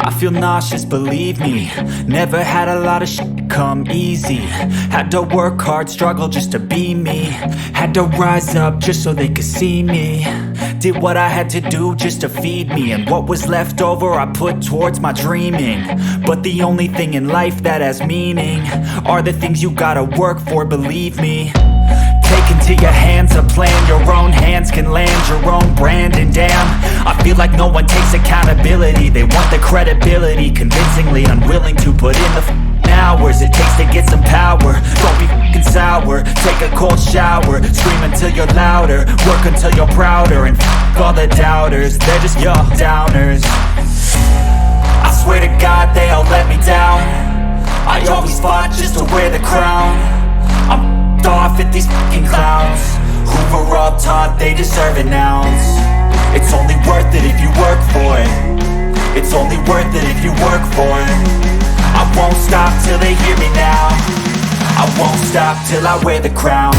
I feel nauseous, believe me. Never had a lot of shit come easy. Had to work hard, struggle just to be me. Had to rise up just so they could see me. Did what I had to do just to feed me. And what was left over I put towards my dreaming. But the only thing in life that has meaning are the things you gotta work for, believe me. Take into your hands a plan. Your own hands can land your own brand. And damn, I feel like no one takes accountability. They want the credibility, convincingly unwilling to put in the hours it takes to get some power. Don't be f***ing sour. Take a cold shower. Scream until you're louder. Work until you're prouder. And f*** all the doubters, they're just your downers. I swear to God they all let me down. I always fought just to wear the crown. I'm off at these fucking clowns who were all taught they deserve an ounce. It's only worth it if you work for it. It's only worth it if you work for it. I won't stop till they hear me now. I won't stop till I wear the crown.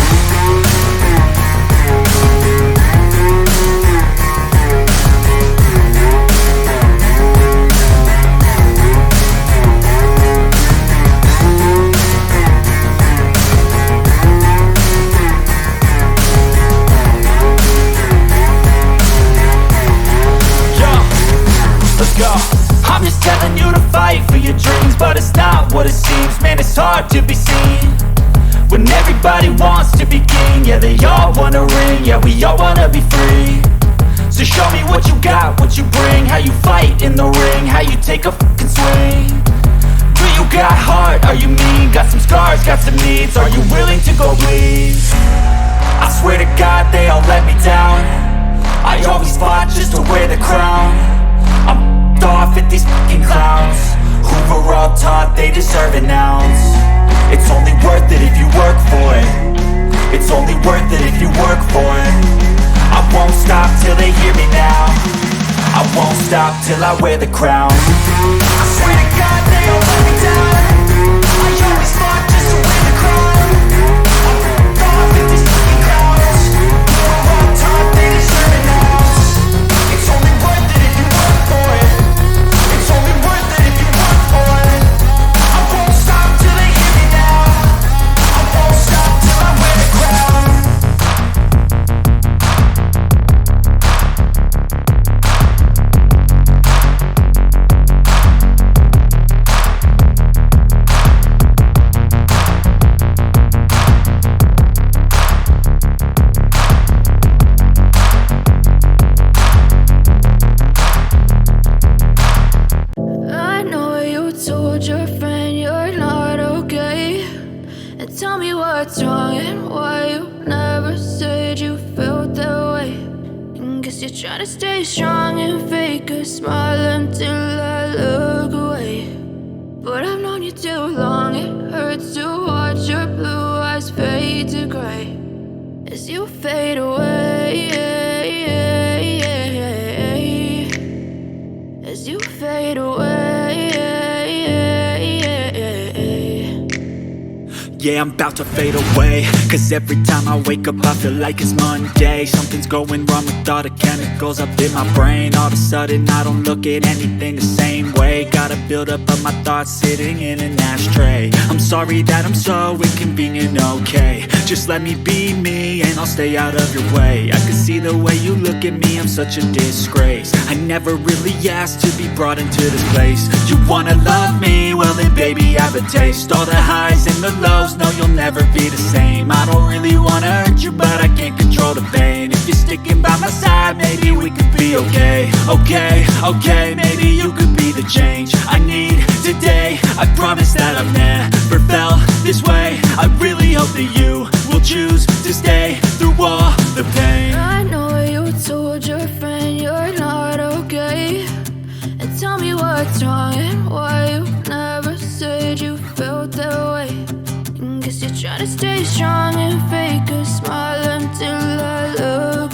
Let's go. I'm just telling you to fight for your dreams, but it's not what it seems. Man, it's hard to be seen when everybody wants to be king. Yeah, they all wanna ring. Yeah, we all wanna be free. So show me what you got, what you bring. How you fight in the ring, how you take a fucking swing. Do you got heart? Are you mean? Got some scars, got some needs. Are you willing to go bleed? I swear to God they all let me down. I always fought just to wear the crown. I'm off at these fucking clowns who were all taught they deserve an ounce. It's only worth it if you work for it. It's only worth it if you work for it. I won't stop till they hear me now. I won't stop till I wear the crown. I swear to God they all let me down. I always fought just to wear the crown. I'm off at these fucking clowns who were all taught they deserve an ounce. It's only worth it if you work for it. It's only worth it if you work for it. I won't stop till they hear me now. I won't stop till I wear the crown. I know you told your friend you're not okay. And tell me what's wrong and why you never said you felt that way. And guess you're trying to stay strong and fake a smile until I look away. But I've known you too long, it hurts to watch your blue eyes fade to gray as you fade away. As you fade away. Yeah, I'm about to fade away. Cause every time I wake up I feel like it's Monday. Something's going wrong with all the chemicals up in my brain. All of a sudden I don't look at anything the same way. Got a buildup of my thoughts sitting in an ashtray. I'm sorry that I'm so inconvenient, okay. Just let me be me and I'll stay out of your way. I can see the way you look at me, I'm such a disgrace. I never really asked to be brought into this place. You wanna love me? Well then baby I have a taste. All the highs and the lows, no you'll never be the same. I don't really wanna hurt you but I can't control the pain. If you're sticking by my side maybe we could be okay. Okay, maybe you could be the change I need today. I promise that I've never felt this way. I really hope that you will choose to stay through all the pain. I know you told your friend you're not okay. And tell me what's wrong and why you never said you felt that way. And guess you're trying to stay strong and fake a smile until I look